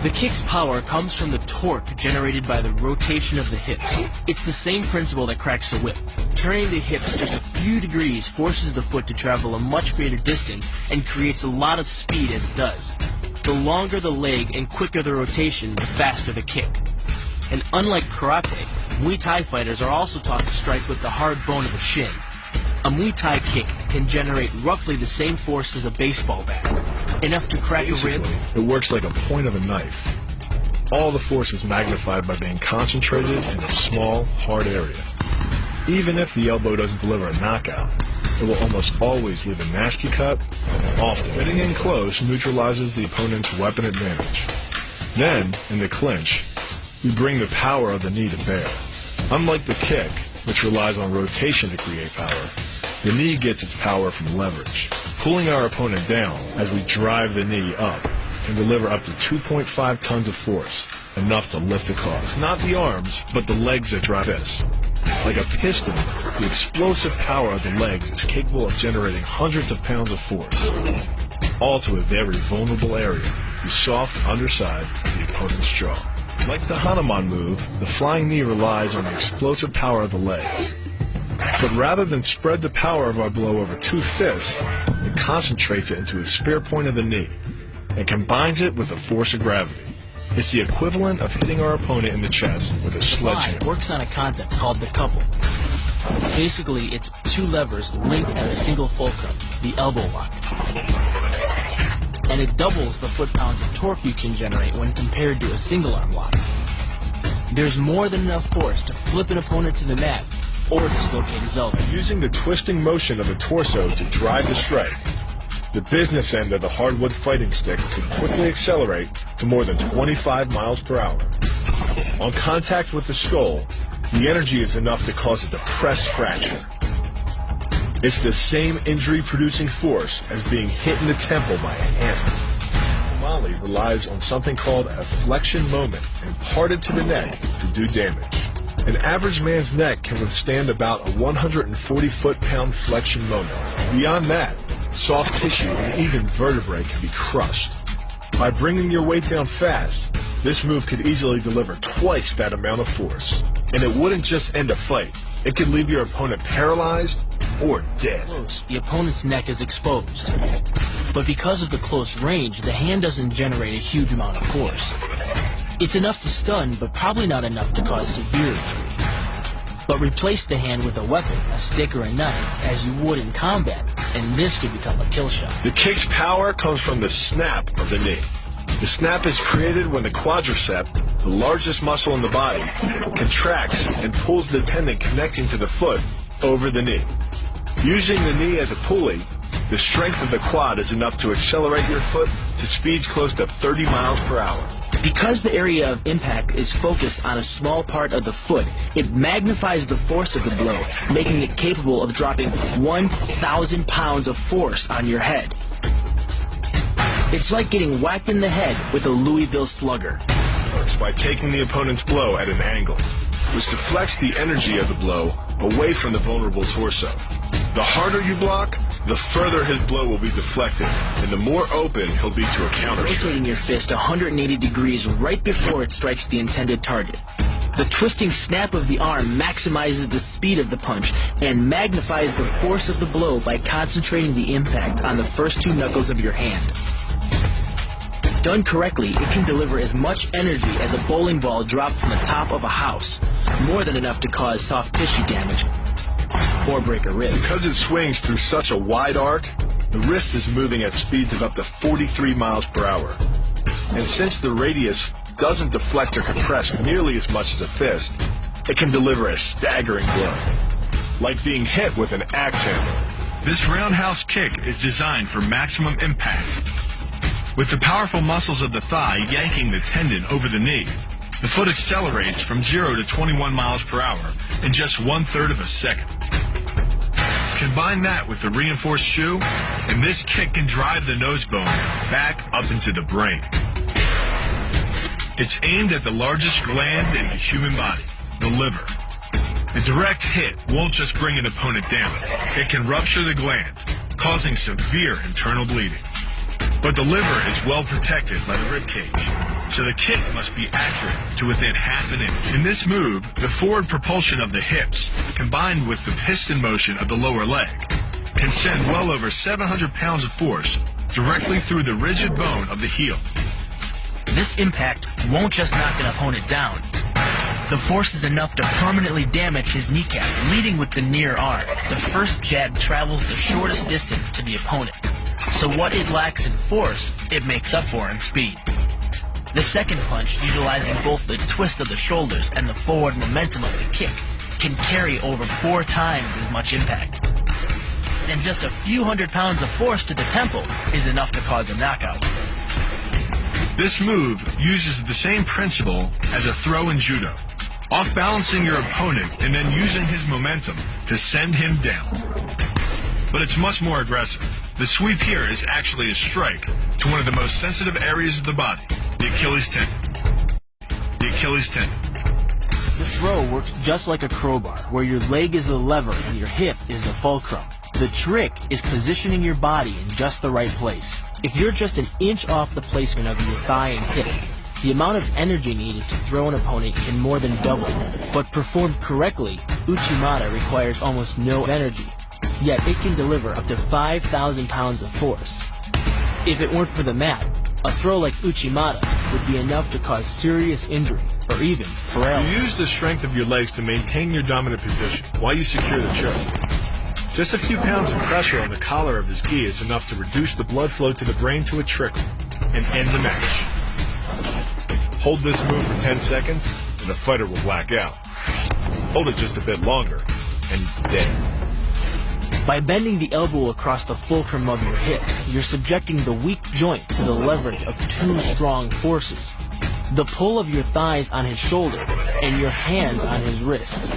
The kick's power comes from the torque generated by the rotation of the hips. It's the same principle that cracks the whip. Turning the hips just a few degrees forces the foot to travel a much greater distance and creates a lot of speed as it does. The longer the leg and quicker the rotation, the faster the kick. And unlike karate, Muay Thai fighters are also taught to strike with the hard bone of the shin. A Muay Thai kick can generate roughly the same force as a baseball bat, enough to crack a rib. It works like a point of a knife. All the force is magnified by being concentrated in a small, hard area. Even if the elbow doesn't deliver a knockout, it will almost always leave a nasty cut, and often hitting in close neutralizes the opponent's weapon advantage. Then, in the clinch, we bring the power of the knee to bear. Unlike the kick, which relies on rotation to create power, the knee gets its power from leverage. Pulling our opponent down as we drive the knee up can deliver up to 2.5 tons of force, enough to lift a car. It's not the arms, but the legs that drive this. Like a piston, the explosive power of the legs is capable of generating hundreds of pounds of force, all to a very vulnerable area, the soft underside of the opponent's jaw. Like the Hanuman move, the flying knee relies on the explosive power of the legs. But rather than spread the power of our blow over two fists, it concentrates it into a spear point of the knee and combines it with the force of gravity. It's the equivalent of hitting our opponent in the chest with a sledgehammer. It works on a concept called the couple. Basically, it's two levers linked at a single fulcrum, the elbow lock. And it doubles the foot-pounds of torque you can generate when compared to a single-arm lock. There's more than enough force to flip an opponent to the mat or dislocate his elbow. Using the twisting motion of the torso to drive the strike, the business end of the hardwood fighting stick can quickly accelerate to more than 25 miles per hour. On contact with the skull, the energy is enough to cause a depressed fracture. It's the same injury-producing force as being hit in the temple by a hammer. Molly relies on something called a flexion moment imparted to the neck to do damage. An average man's neck can withstand about a 140 foot-pound flexion moment. Beyond that, soft tissue and even vertebrae can be crushed. By bringing your weight down fast, this move could easily deliver twice that amount of force. And it wouldn't just end a fight. It could leave your opponent paralyzed or dead. The opponent's neck is exposed. But because of the close range, the hand doesn't generate a huge amount of force. It's enough to stun, but probably not enough to cause severe injury. But replace the hand with a weapon, a stick or a knife, as you would in combat, and this could become a kill shot. The kick's power comes from the snap of the knee. The snap is created when the quadricep, the largest muscle in the body, contracts and pulls the tendon connecting to the foot over the knee. Using the knee as a pulley, the strength of the quad is enough to accelerate your foot to speeds close to 30 miles per hour. Because the area of impact is focused on a small part of the foot, it magnifies the force of the blow, making it capable of dropping 1,000 pounds of force on your head. It's like getting whacked in the head with a Louisville Slugger. Works by taking the opponent's blow at an angle, which deflects the energy of the blow away from the vulnerable torso. The harder you block, the further his blow will be deflected, and the more open he'll be to a counter. Rotating your fist 180 degrees right before it strikes the intended target. The twisting snap of the arm maximizes the speed of the punch and magnifies the force of the blow by concentrating the impact on the first two knuckles of your hand. Done correctly, it can deliver as much energy as a bowling ball dropped from the top of a house, more than enough to cause soft tissue damage or break a rib. Because it swings through such a wide arc, the wrist is moving at speeds of up to 43 miles per hour. And since the radius doesn't deflect or compress nearly as much as a fist, it can deliver a staggering blow, like being hit with an axe handle. This roundhouse kick is designed for maximum impact. With the powerful muscles of the thigh yanking the tendon over the knee, the foot accelerates from 0 to 21 miles per hour in just 1/3 of a second. Combine that with the reinforced shoe, and this kick can drive the nose bone back up into the brain. It's aimed at the largest gland in the human body, the liver. A direct hit won't just bring an opponent down. It can rupture the gland, causing severe internal bleeding. But the liver is well protected by the rib cage, so the kick must be accurate to within half an inch. In this move, the forward propulsion of the hips, combined with the piston motion of the lower leg, can send well over 700 pounds of force directly through the rigid bone of the heel. This impact won't just knock an opponent down. The force is enough to permanently damage his kneecap, leading with the near arm. The first jab travels the shortest distance to the opponent, so what it lacks in force, it makes up for in speed. The second punch, utilizing both the twist of the shoulders and the forward momentum of the kick, can carry over 4 times as much impact. And just a few hundred pounds of force to the temple is enough to cause a knockout. This move uses the same principle as a throw in judo, off-balancing your opponent and then using his momentum to send him down. But it's much more aggressive. The sweep here is actually a strike to one of the most sensitive areas of the body, the Achilles tendon. The Achilles tendon. The throw works just like a crowbar, where your leg is the lever and your hip is the fulcrum. The trick is positioning your body in just the right place. If you're just an inch off the placement of your thigh and hip, the amount of energy needed to throw an opponent can more than double. But performed correctly, Uchimata requires almost no energy, yet it can deliver up to 5,000 pounds of force. If it weren't for the mat, a throw like Uchimata would be enough to cause serious injury, or even paralysis. You use the strength of your legs to maintain your dominant position while you secure the choke. Just a few pounds of pressure on the collar of his gi is enough to reduce the blood flow to the brain to a trickle and end the match. Hold this move for 10 seconds and the fighter will black out. Hold it just a bit longer and he's dead. By bending the elbow across the fulcrum of your hips, you're subjecting the weak joint to the leverage of 2 strong forces. The pull of your thighs on his shoulder and your hands on his wrists.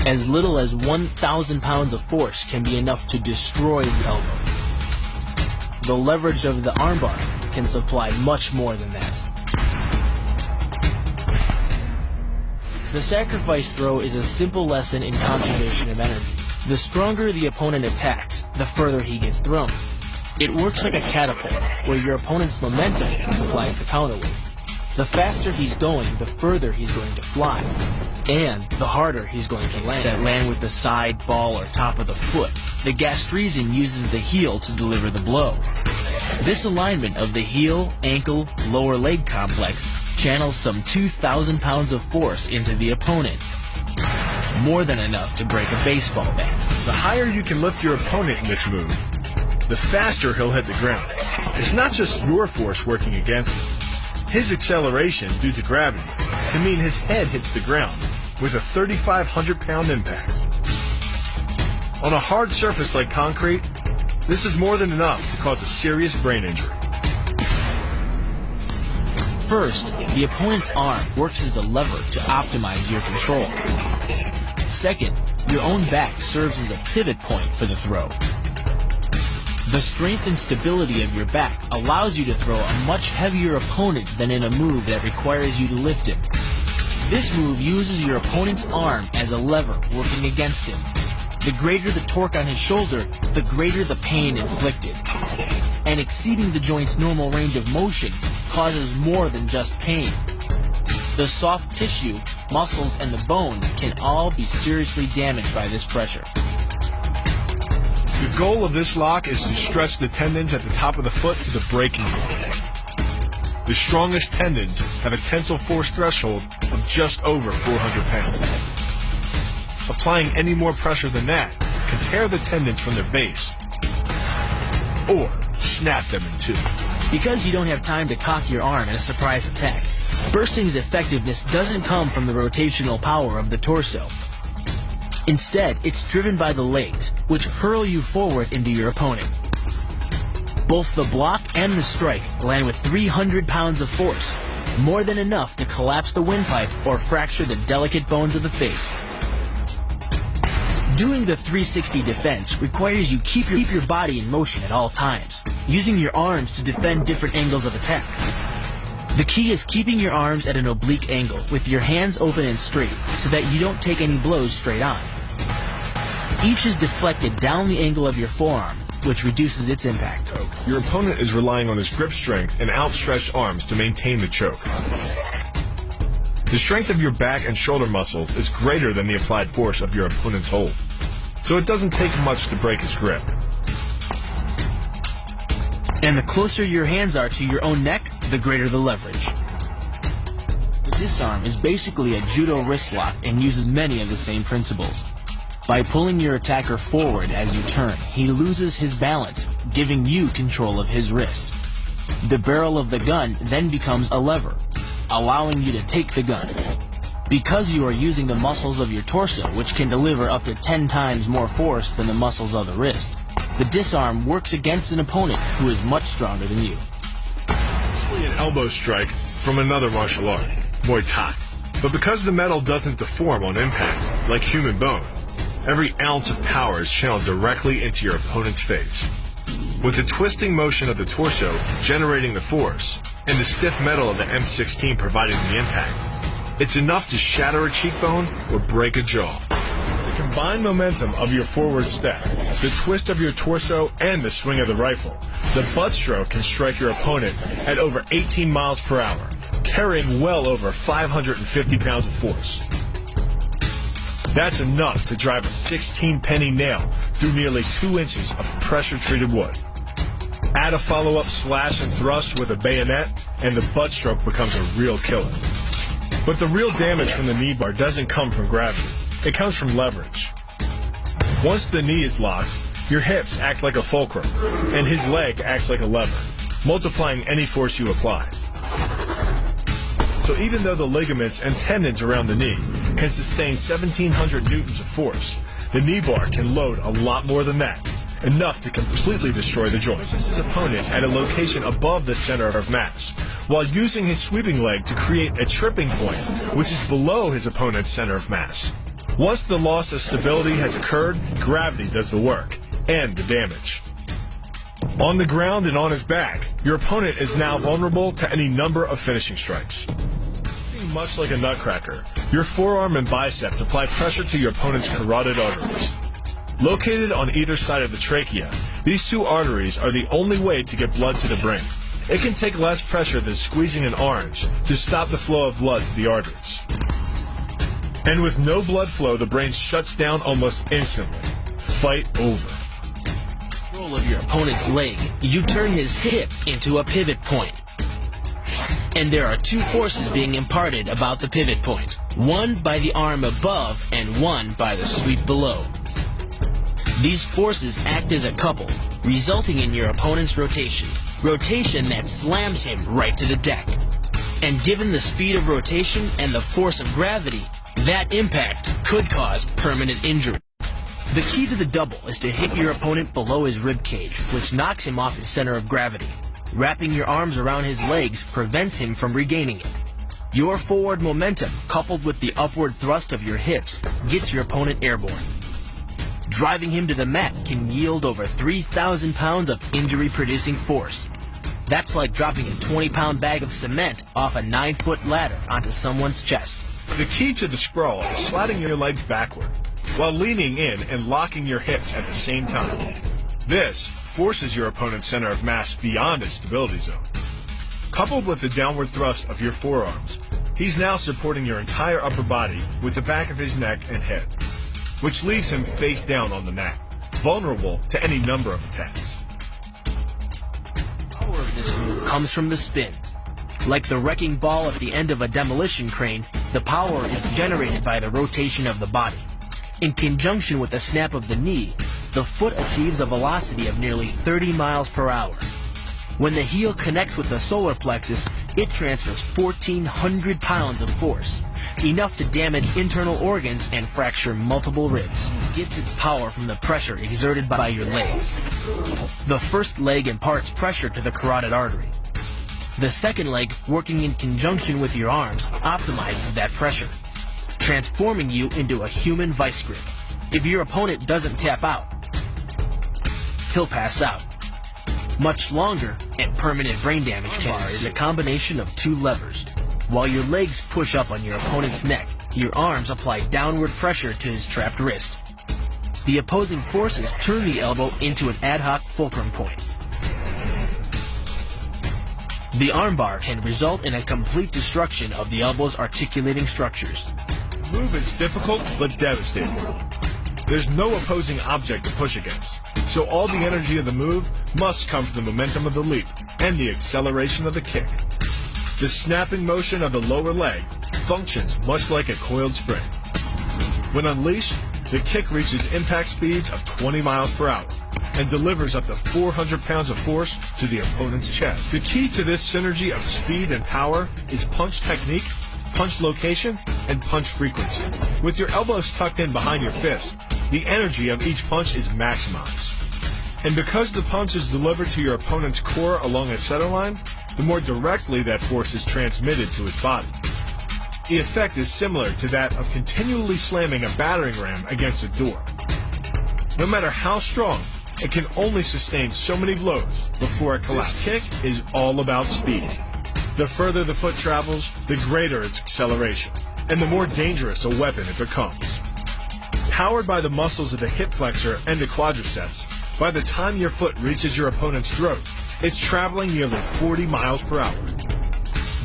As little as 1,000 pounds of force can be enough to destroy the elbow. The leverage of the armbar can supply much more than that. The sacrifice throw is a simple lesson in conservation of energy. The stronger the opponent attacks, the further he gets thrown. It works like a catapult, where your opponent's momentum supplies the counterweight. The faster he's going, the further he's going to fly, and the harder he's going to land. That land with the side, ball, or top of the foot. The gastrizin uses the heel to deliver the blow. This alignment of the heel, ankle, lower leg complex channels some 2,000 pounds of force into the opponent. More than enough to break a baseball bat. The higher you can lift your opponent in this move, the faster he'll hit the ground. It's not just your force working against him. His acceleration due to gravity can mean his head hits the ground with a 3,500-pound impact. On a hard surface like concrete, this is more than enough to cause a serious brain injury. First, the opponent's arm works as a lever to optimize your control. Second, your own back serves as a pivot point for the throw. The strength and stability of your back allows you to throw a much heavier opponent than in a move that requires you to lift him. This move uses your opponent's arm as a lever working against him. The greater the torque on his shoulder, the greater the pain inflicted. And exceeding the joint's normal range of motion causes more than just pain. The soft tissue, muscles, and the bone can all be seriously damaged by this pressure. The goal of this lock is to stretch the tendons at the top of the foot to the breaking point. The strongest tendons have a tensile force threshold of just over 400 pounds. Applying any more pressure than that can tear the tendons from their base or snap them in two. Because you don't have time to cock your arm in a surprise attack, bursting's effectiveness doesn't come from the rotational power of the torso. Instead, it's driven by the legs, which hurl you forward into your opponent. Both the block and the strike land with 300 pounds of force, more than enough to collapse the windpipe or fracture the delicate bones of the face. Doing the 360 defense requires you keep your body in motion at all times, using your arms to defend different angles of attack. The key is keeping your arms at an oblique angle, with your hands open and straight, so that you don't take any blows straight on. Each is deflected down the angle of your forearm, which reduces its impact. Your opponent is relying on his grip strength and outstretched arms to maintain the choke. The strength of your back and shoulder muscles is greater than the applied force of your opponent's hold, so it doesn't take much to break his grip. And the closer your hands are to your own neck, the greater the leverage. The disarm is basically a judo wrist lock and uses many of the same principles. By pulling your attacker forward as you turn, he loses his balance, giving you control of his wrist. The barrel of the gun then becomes a lever, allowing you to take the gun. Because you are using the muscles of your torso, which can deliver up to 10 times more force than the muscles of the wrist, the disarm works against an opponent who is much stronger than you. An elbow strike from another martial art, Muay Thai. But because the metal doesn't deform on impact, like human bone, every ounce of power is channeled directly into your opponent's face. With the twisting motion of the torso generating the force, and the stiff metal of the M16 providing the impact, it's enough to shatter a cheekbone or break a jaw. The combined momentum of your forward step, the twist of your torso, and the swing of the rifle, the butt stroke can strike your opponent at over 18 miles per hour, carrying well over 550 pounds of force. That's enough to drive a 16-penny nail through nearly 2 inches of pressure-treated wood. Add a follow-up slash and thrust with a bayonet, and the butt stroke becomes a real killer. But the real damage from the knee bar doesn't come from gravity. It comes from leverage. Once the knee is locked, your hips act like a fulcrum, and his leg acts like a lever, multiplying any force you apply. So even though the ligaments and tendons around the knee can sustain 1,700 newtons of force, the knee bar can load a lot more than that, enough to completely destroy the joint. Pushes his opponent at a location above the center of mass, while using his sweeping leg to create a tripping point, which is below his opponent's center of mass. Once the loss of stability has occurred, gravity does the work, and the damage. On the ground and on his back, your opponent is now vulnerable to any number of finishing strikes. Much like a nutcracker, your forearm and biceps apply pressure to your opponent's carotid arteries. Located on either side of the trachea, these two arteries are the only way to get blood to the brain. It can take less pressure than squeezing an orange to stop the flow of blood to the arteries. And with no blood flow, the brain shuts down almost instantly. Fight over. Control of your opponent's leg, you turn his hip into a pivot point. And there are 2 forces being imparted about the pivot point, one by the arm above and one by the sweep below. These forces act as a couple, resulting in your opponent's rotation that slams him right to the deck. And given the speed of rotation and the force of gravity, that impact could cause permanent injury. The key to the double is to hit your opponent below his rib cage, which knocks him off his center of gravity. Wrapping your arms around his legs prevents him from regaining it. Your forward momentum, coupled with the upward thrust of your hips, gets your opponent airborne. Driving him to the mat can yield over 3,000 pounds of injury-producing force. That's like dropping a 20-pound bag of cement off a 9-foot ladder onto someone's chest. The key to the sprawl is sliding your legs backward, while leaning in and locking your hips at the same time. This forces your opponent's center of mass beyond its stability zone. Coupled with the downward thrust of your forearms, he's now supporting your entire upper body with the back of his neck and head, which leaves him face down on the mat, vulnerable to any number of attacks. The power of this move Comes from the spin. Like the wrecking ball at the end of a demolition crane, the power is generated by the rotation of the body. In conjunction with the snap of the knee, the foot achieves a velocity of nearly 30 miles per hour. When the heel connects with the solar plexus, it transfers 1,400 pounds of force, enough to damage internal organs and fracture multiple ribs. It gets its power from the pressure exerted by your legs. The first leg imparts pressure to the carotid artery. The second leg, working in conjunction with your arms, optimizes that pressure, transforming you into a human vice grip. If your opponent doesn't tap out, he'll pass out. Much longer and permanent brain damage can is a combination of 2 levers. While your legs push up on your opponent's neck, your arms apply downward pressure to his trapped wrist. The opposing forces turn the elbow into an ad hoc fulcrum point. The armbar can result in a complete destruction of the elbow's articulating structures. The move is difficult but devastating. There's no opposing object to push against, so all the energy of the move must come from the momentum of the leap and the acceleration of the kick. The snapping motion of the lower leg functions much like a coiled spring. When unleashed, the kick reaches impact speeds of 20 miles per hour and delivers up to 400 pounds of force to the opponent's chest. The key to this synergy of speed and power is punch technique, punch location, and punch frequency. With your elbows tucked in behind your fist, the energy of each punch is maximized. And because the punch is delivered to your opponent's core along a center line, the more directly that force is transmitted to his body. The effect is similar to that of continually slamming a battering ram against a door. No matter how strong, it can only sustain so many blows before it collapses. This kick is all about speed. The further the foot travels, the greater its acceleration, and the more dangerous a weapon it becomes. Powered by the muscles of the hip flexor and the quadriceps, by the time your foot reaches your opponent's throat, it's traveling nearly 40 miles per hour.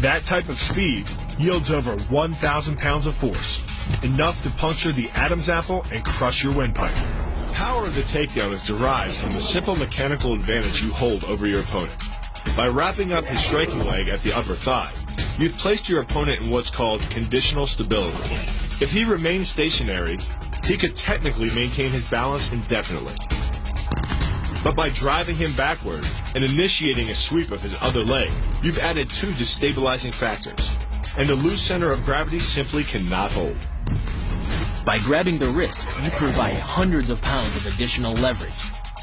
That type of speed yields over 1,000 pounds of force, enough to puncture the Adam's apple and crush your windpipe. Power of the takedown is derived from the simple mechanical advantage you hold over your opponent. By wrapping up his striking leg at the upper thigh, you've placed your opponent in what's called conditional stability. If he remains stationary, he could technically maintain his balance indefinitely. But by driving him backward and initiating a sweep of his other leg, you've added two destabilizing factors, and the loose center of gravity simply cannot hold. By grabbing the wrist, you provide hundreds of pounds of additional leverage.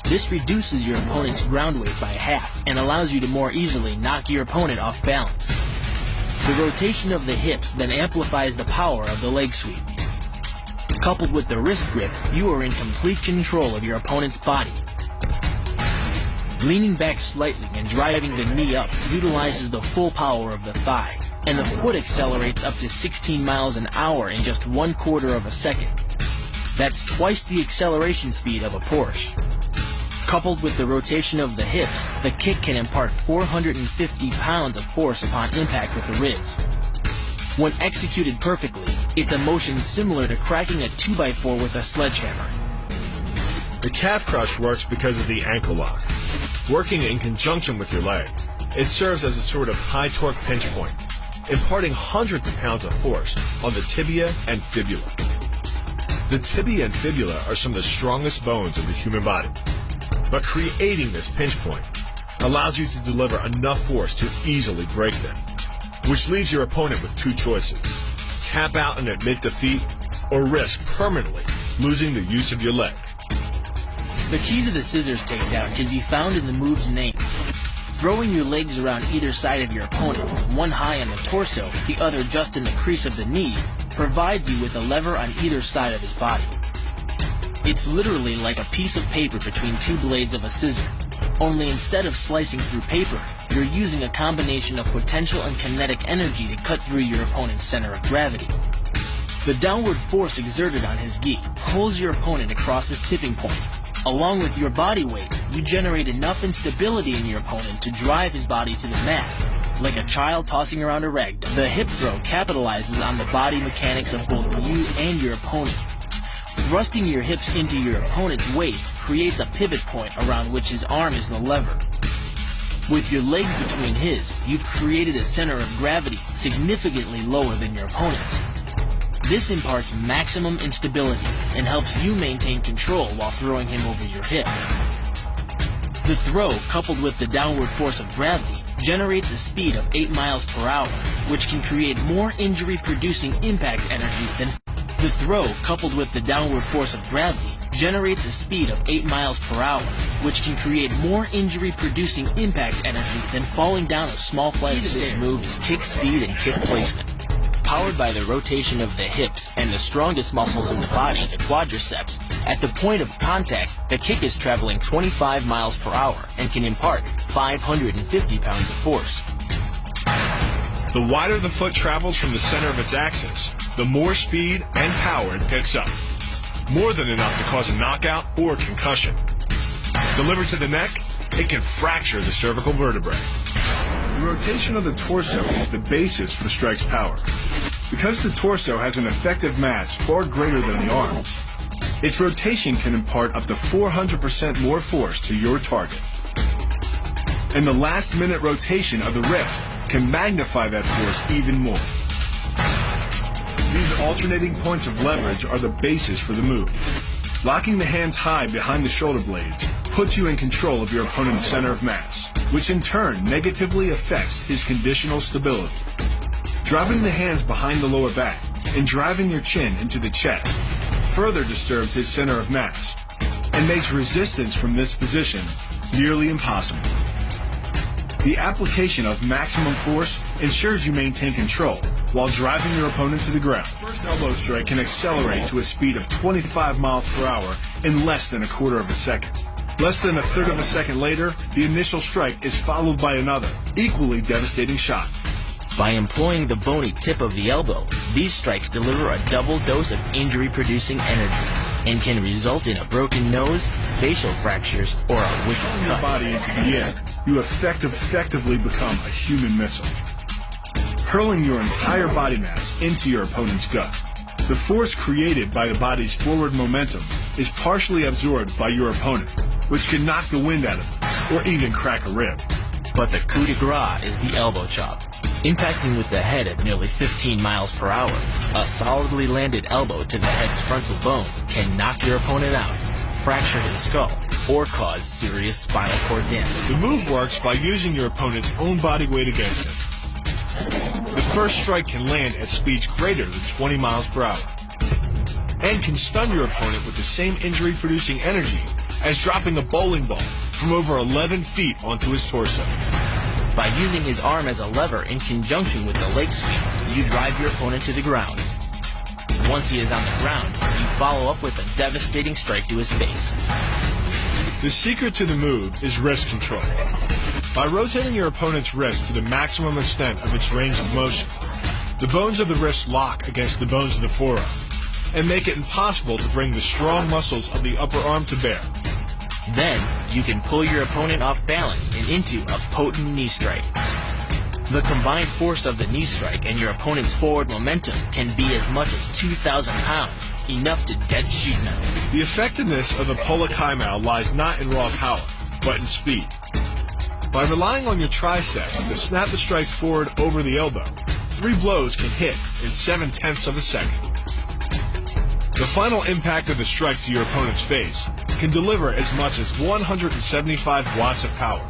This reduces your opponent's ground weight by half and allows you to more easily knock your opponent off balance. The rotation of the hips then amplifies the power of the leg sweep. Coupled with the wrist grip, you are in complete control of your opponent's body. Leaning back slightly and driving the knee up utilizes the full power of the thigh, and the foot accelerates up to 16 miles an hour in just 1/4 of a second. That's twice the acceleration speed of a Porsche. Coupled with the rotation of the hips, the kick can impart 450 pounds of force upon impact with the ribs. When executed perfectly, it's a motion similar to cracking a 2x4 with a sledgehammer. The calf crush works because of the ankle lock. Working in conjunction with your leg, it serves as a sort of high torque pinch point, imparting hundreds of pounds of force on the tibia and fibula. The tibia and fibula are some of the strongest bones of the human body, but creating this pinch point allows you to deliver enough force to easily break them, which leaves your opponent with two choices: tap out and admit defeat, or risk permanently losing the use of your leg. The key to the scissors takedown can be found in the move's name. Throwing your legs around either side of your opponent, one high on the torso, the other just in the crease of the knee, provides you with a lever on either side of his body. It's literally like a piece of paper between two blades of a scissor, only instead of slicing through paper, you're using a combination of potential and kinetic energy to cut through your opponent's center of gravity. The downward force exerted on his gi pulls your opponent across his tipping point. Along with your body weight, you generate enough instability in your opponent to drive his body to the mat. Like a child tossing around a rag, the hip throw capitalizes on the body mechanics of both you and your opponent. Thrusting your hips into your opponent's waist creates a pivot point around which his arm is the lever. With your legs between his, you've created a center of gravity significantly lower than your opponent's. This imparts maximum instability and helps you maintain control while throwing him over your hip. The throw, coupled with the downward force of gravity, generates a speed of 8 miles per hour, which can create more injury-producing impact energy than... The throw, coupled with the downward force of gravity, generates a speed of 8 miles per hour, which can create more injury-producing impact energy than falling down a small flight of stairs. This move is kick speed and kick placement. Powered by the rotation of the hips and the strongest muscles in the body, the quadriceps, at the point of contact, the kick is traveling 25 miles per hour and can impart 550 pounds of force. The wider the foot travels from the center of its axis, the more speed and power it picks up, more than enough to cause a knockout or concussion. Delivered to the neck, it can fracture the cervical vertebrae. The rotation of the torso is the basis for the strike's power. Because the torso has an effective mass far greater than the arms, its rotation can impart up to 400% more force to your target. And the last-minute rotation of the wrist can magnify that force even more. These alternating points of leverage are the basis for the move. Locking the hands high behind the shoulder blades puts you in control of your opponent's center of mass, which in turn negatively affects his conditional stability. Dropping the hands behind the lower back and driving your chin into the chest further disturbs his center of mass and makes resistance from this position nearly impossible. The application of maximum force ensures you maintain control while driving your opponent to the ground. The first elbow strike can accelerate to a speed of 25 miles per hour in less than a quarter of a second. Less than a third of a second later, the initial strike is followed by another, equally devastating shot. By employing the bony tip of the elbow, these strikes deliver a double dose of injury-producing energy and can result in a broken nose, facial fractures, or a wicked Throwing your cut. body into the air, you effectively become a human missile, hurling your entire body mass into your opponent's gut. The force created by the body's forward momentum is partially absorbed by your opponent, which can knock the wind out of him, or even crack a rib. But the coup de grace is the elbow chop. Impacting with the head at nearly 15 miles per hour, a solidly landed elbow to the head's frontal bone can knock your opponent out, fracture his skull, or cause serious spinal cord damage. The move works by using your opponent's own body weight against him. The first strike can land at speeds greater than 20 miles per hour and can stun your opponent with the same injury-producing energy as dropping a bowling ball from over 11 feet onto his torso. By using his arm as a lever in conjunction with the leg sweep, you drive your opponent to the ground. Once he is on the ground, you follow up with a devastating strike to his face. The secret to the move is wrist control. By rotating your opponent's wrist to the maximum extent of its range of motion, the bones of the wrist lock against the bones of the forearm and make it impossible to bring the strong muscles of the upper arm to bear. Then, you can pull your opponent off balance and into a potent knee strike. The combined force of the knee strike and your opponent's forward momentum can be as much as 2,000 pounds, enough to dead sheet metal. The effectiveness of the Pola Kaimao lies not in raw power, but in speed. By relying on your triceps to snap the strikes forward over the elbow, 3 blows can hit in 7/10 of a second. The final impact of the strike to your opponent's face can deliver as much as 175 watts of power,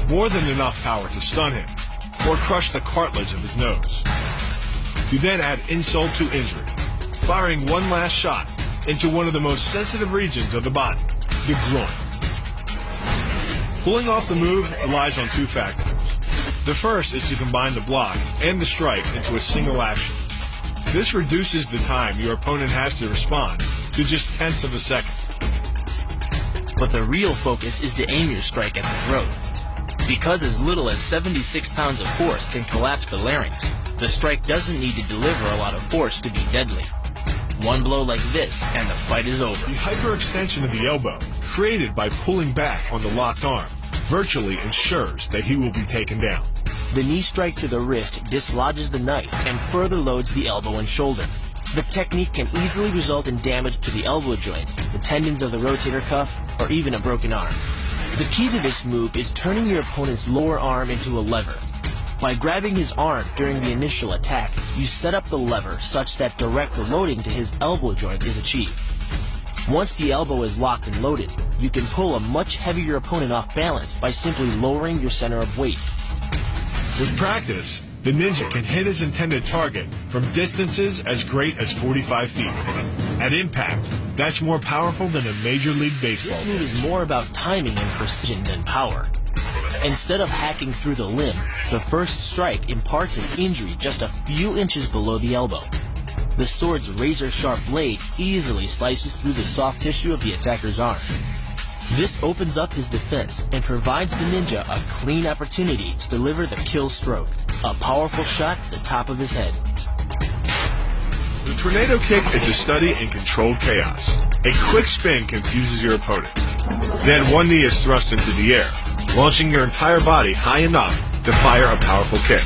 more than enough power to stun him or crush the cartilage of his nose. You then add insult to injury, firing one last shot into one of the most sensitive regions of the body, the groin. Pulling off the move relies on 2 factors. The first is to combine the block and the strike into a single action. This reduces the time your opponent has to respond to just 1/10 of a second. But the real focus is to aim your strike at the throat. Because as little as 76 pounds of force can collapse the larynx, the strike doesn't need to deliver a lot of force to be deadly. One blow like this, and the fight is over. The hyperextension of the elbow, created by pulling back on the locked arm, virtually ensures that he will be taken down. The knee strike to the wrist dislodges the knife and further loads the elbow and shoulder. The technique can easily result in damage to the elbow joint, the tendons of the rotator cuff, or even a broken arm. The key to this move is turning your opponent's lower arm into a lever. By grabbing his arm during the initial attack, you set up the lever such that direct loading to his elbow joint is achieved. Once the elbow is locked and loaded, you can pull a much heavier opponent off balance by simply lowering your center of weight. With practice, the ninja can hit his intended target from distances as great as 45 feet. At impact, that's more powerful than a Major League Baseball. This move is more about timing and precision than power. Instead of hacking through the limb, the first strike imparts an injury just a few inches below the elbow. The sword's razor-sharp blade easily slices through the soft tissue of the attacker's arm. This opens up his defense and provides the ninja a clean opportunity to deliver the kill stroke, a powerful shot to the top of his head. The tornado kick is a study in controlled chaos. A quick spin confuses your opponent. Then one knee is thrust into the air, launching your entire body high enough to fire a powerful kick.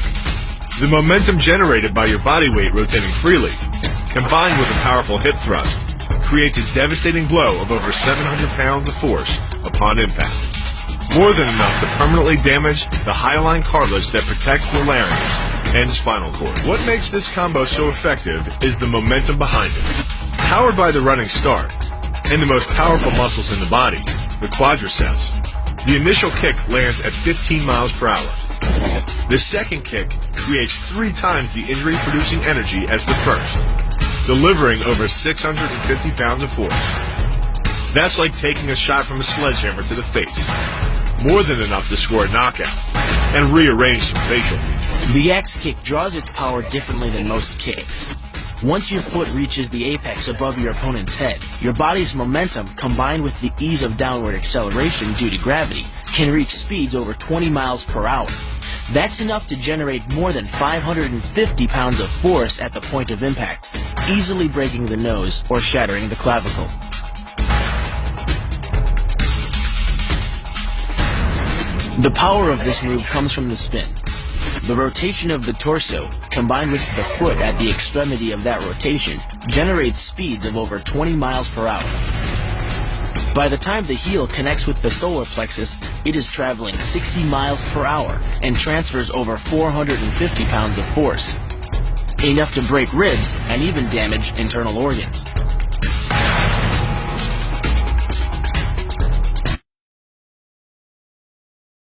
The momentum generated by your body weight rotating freely, combined with a powerful hip thrust, creates a devastating blow of over 700 pounds of force upon impact. More than enough to permanently damage the hyaline cartilage that protects the larynx and spinal cord. What makes this combo so effective is the momentum behind it. Powered by the running start and the most powerful muscles in the body, the quadriceps, the initial kick lands at 15 miles per hour. The second kick creates 3 times the injury-producing energy as the first, delivering over 650 pounds of force. That's like taking a shot from a sledgehammer to the face. More than enough to score a knockout and rearrange some facial features. The axe kick draws its power differently than most kicks. Once your foot reaches the apex above your opponent's head, your body's momentum, combined with the ease of downward acceleration due to gravity, can reach speeds over 20 miles per hour. That's enough to generate more than 550 pounds of force at the point of impact, easily breaking the nose or shattering the clavicle. The power of this move comes from the spin. The rotation of the torso, combined with the foot at the extremity of that rotation, generates speeds of over 20 miles per hour. By the time the heel connects with the solar plexus, it is traveling 60 miles per hour and transfers over 450 pounds of force, enough to break ribs and even damage internal organs.